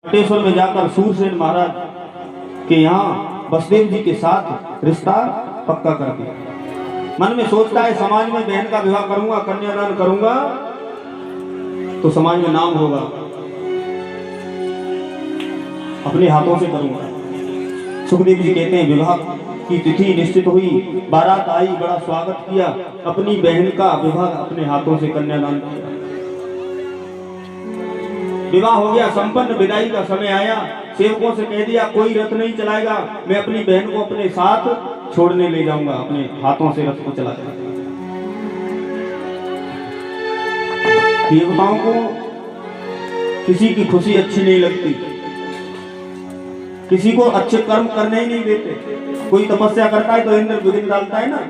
बटेश्वर में जाकर सूरसेन महाराज के यहाँ बसदेव जी के साथ रिश्ता पक्का कर दिया। मन में सोचता है समाज में बहन का विवाह करूंगा, कन्यादान करूंगा तो समाज में नाम होगा, अपने हाथों से करूंगा। सुखदेव जी कहते हैं विवाह की तिथि निश्चित हुई, बारात आई, बड़ा स्वागत किया, अपनी बहन का विवाह अपने हाथों से कन्यादान किया। विवाह हो गया संपन्न, विदाई का समय आया, सेवकों से कह दिया कोई रथ नहीं चलाएगा, मैं अपनी बहन को अपने साथ छोड़ने ले जाऊंगा, अपने हाथों से रथ को चला जाऊंगा। देवताओं को किसी की खुशी अच्छी नहीं लगती, किसी को अच्छे कर्म करने ही नहीं देते। कोई तपस्या करता है तो इंद्र विघ्न डालता है ना।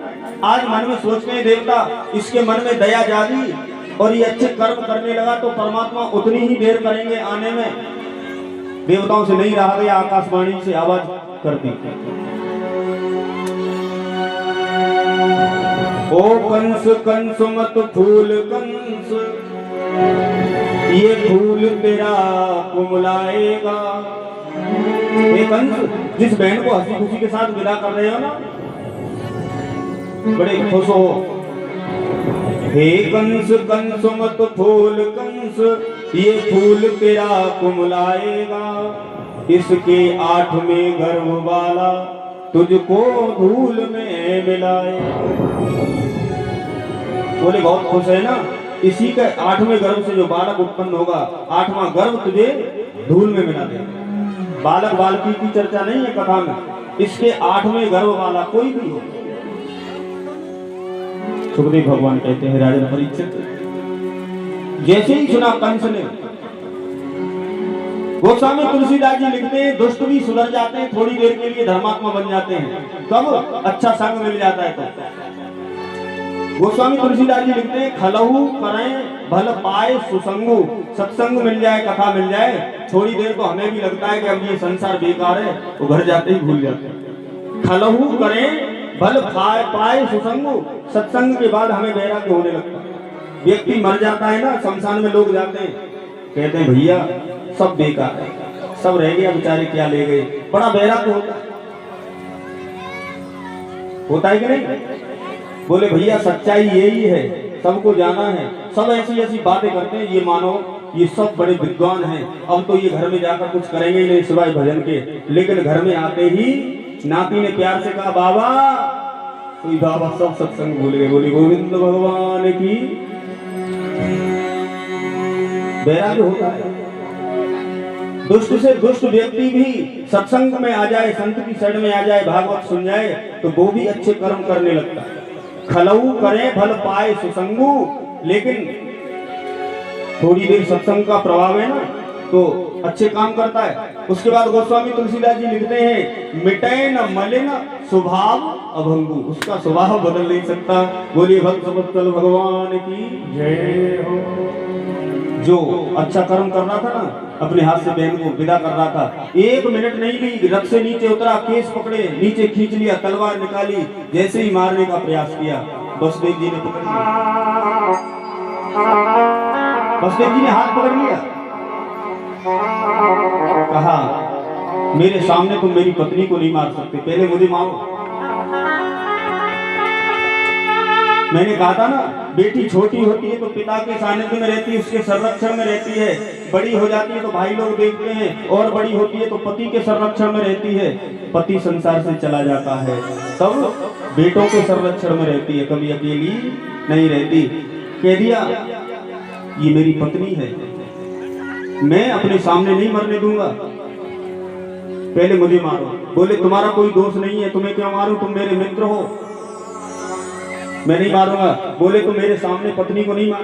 आज मन में सोचते हैं देवता इसके मन में दया जागी और ये अच्छे कर्म करने लगा तो परमात्मा उतनी ही देर करेंगे आने में। देवताओं से नहीं रहा गया, आकाशवाणी से आवाज कर दी, ओ कंस कंस मत फूल कंस, ये फूल तेरा कुमलाएगा। ये कंस, जिस बहन को हंसी खुशी के साथ विदा कर रहे हो ना, बड़े खुश हो, हे कंस कंस मत फूल कंस, ये फूल तेरा कुमलाएगा। इसके 8वें गर्भ वाला तुझको धूल में मिलाए। बोले बहुत खुश है ना, इसी के 8वें गर्भ से जो बालक उत्पन्न होगा, 8वां गर्भ तुझे धूल में मिला देगा। बालक बालकी की चर्चा नहीं है कथा में, इसके 8वें गर्भ वाला कोई भी हो। सुखदेव भगवान कहते हैं राजन परीक्षित, जैसे ही सुना कंस ने, गोस्वामी तुलसीदास जी लिखते हैं दुष्ट भी सुधर जाते हैं, थोड़ी देर के लिए धर्मात्मा बन जाते हैं, कब अच्छा संग मिल जाता है तो। गोस्वामी तुलसीदास जी लिखते हैं खलहु करें भल पाए सुसंगु, सत्संग मिल जाए, कथा मिल जाए, थोड़ी देर तो हमें भी लगता है कि अब ये संसार बेकार है, वो घर जाते ही भूल जाते हैं। खलहु करें भल पाए सुसंगु, सत्संग के बाद हमें वैराग्य होने लगता है। व्यक्ति मर जाता है ना, शमशान में लोग जाते हैं, कहते हैं भैया सब बेकार है, सब रह गया, बेचारे क्या ले गए, बड़ा वैराग्य होता है कि नहीं? बोले भैया सच्चाई यही है, सबको जाना है। सब ऐसी ऐसी बातें करते हैं, ये मानो ये सब बड़े विद्वान हैं, अब तो ये घर में जाकर कुछ करेंगे ही नहीं सिवाय भजन के। लेकिन घर में आते ही नाती ने प्यार से कहा बाबा, कोई बाबा सब सत्संग भूल गए। बोले गोविंद भगवान की। वैराग्य होता है। दुष्ट से दुष्ट व्यक्ति भी सत्संग में आ जाए, संत की शरण में आ जाए, भागवत सुन जाए तो वो भी अच्छे कर्म करने लगता है। खलऊ करे भल पाए सुसंगु, लेकिन थोड़ी देर सत्संग का प्रभाव है ना तो अच्छे काम करता है। उसके बाद गोस्वामी तुलसीदास जी लिखते हैं मिटे न मले न स्वभाव अभंगु, उसका स्वभाव बदल नहीं सकता। बोलिए भक्त वत्सल भगवान की जय हो। जो अच्छा कर्म कर रहा था ना, अपने हाथ से बहन को विदा कर रहा था, 1 मिनट नहीं ली, रथ से नीचे उतरा, केस पकड़े, नीचे खींच लिया, तलवार निकाली, जैसे ही मारने का प्रयास किया, बसदेव जी ने पकड़ लिया। बसदेव जी ने हाथ पकड़ लिया, कहा मेरे सामने तुम मेरी पत्नी को नहीं मार सकते, पहले मुझे मारो। मैंने कहा था ना, बेटी छोटी होती है तो पिता के सानिध्य में रहती है, उसके संरक्षण में रहती है, बड़ी हो जाती है तो भाई लोग देखते हैं, और बड़ी होती है तो पति के संरक्षण में रहती है। पति संसार से चला जाता है तब बेटों के संरक्षण में रहती है, कभी अकेली नहीं रहती। कह दिया ये मेरी पत्नी है, मैं अपने सामने नहीं मरने दूंगा, पहले मुझे मारो। बोले तुम्हारा कोई दोष नहीं है, तुम्हें क्यों मारूं, तुम मेरे मित्र हो, मैं नहीं मारूंगा। बोले तुम मेरे सामने पत्नी को नहीं मार।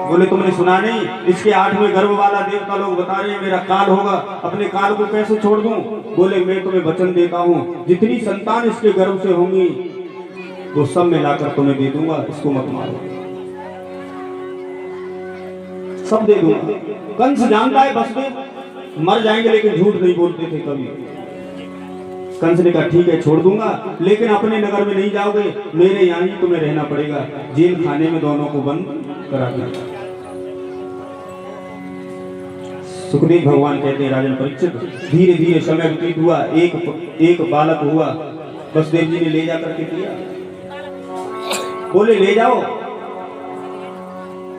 बोले तुमने सुना नहीं, इसके 8वें गर्भ वाला देवता लोग बता रहे हैं मेरा काल होगा, अपने काल को कैसे छोड़ दूं। बोले मैं तुम्हें वचन देता हूं, जितनी संतान इसके गर्भ से होंगी वो सब मिलाकर तुम्हें दे दूंगा, इसको मत मारो, सब दे दूंगा। कंस जानता है बसदेव मर जाएंगे, लेकिन झूठ नहीं बोलते थे कभी। कंस ने कहा ठीक है छोड़ दूंगा, लेकिन अपने नगर में नहीं जाओगे, मेरे यहाँ ही तुम्हें रहना पड़ेगा, जेल खाने में दोनों को बंद करा दिया। सुखदेव भगवान कहते हैं राजन परीक्षित, धीरे धीरे समय व्यतीत हुआ, एक बालक हुआ, वसुदेव जी ने ले जाकर के दिया, बोले ले जाओ,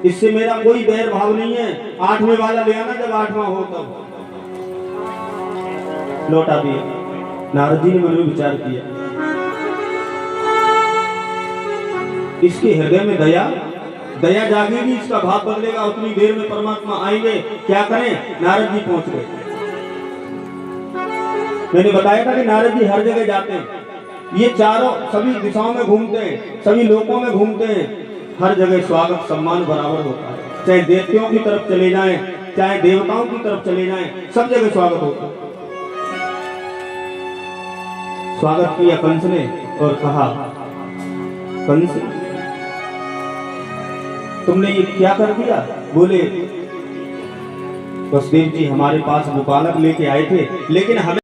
इससे मेरा कोई बैर भाव नहीं है, 8वें वाला ले आना, जब 8वां हो तब लौटा दिया। नारद जी ने मन में विचार किया, इसके हृदय में दया जागेगी, इसका भाव बदलेगा, उतनी देर में परमात्मा आएंगे। क्या करें, नारद जी पहुंच गए। मैंने बताया था कि नारद जी हर जगह जाते हैं, ये चारों सभी दिशाओं में घूमते हैं, सभी लोकों में घूमते हैं, हर जगह स्वागत सम्मान बराबर होता है, चाहे देवताओं की तरफ चले जाएं, चाहे देवताओं की तरफ चले जाएं, सब जगह स्वागत होता है। स्वागत किया कंस ने और कहा, कंस तुमने ये क्या कर दिया? बोले वसुदेव जी हमारे पास वो बालक लेके आए थे, लेकिन हमें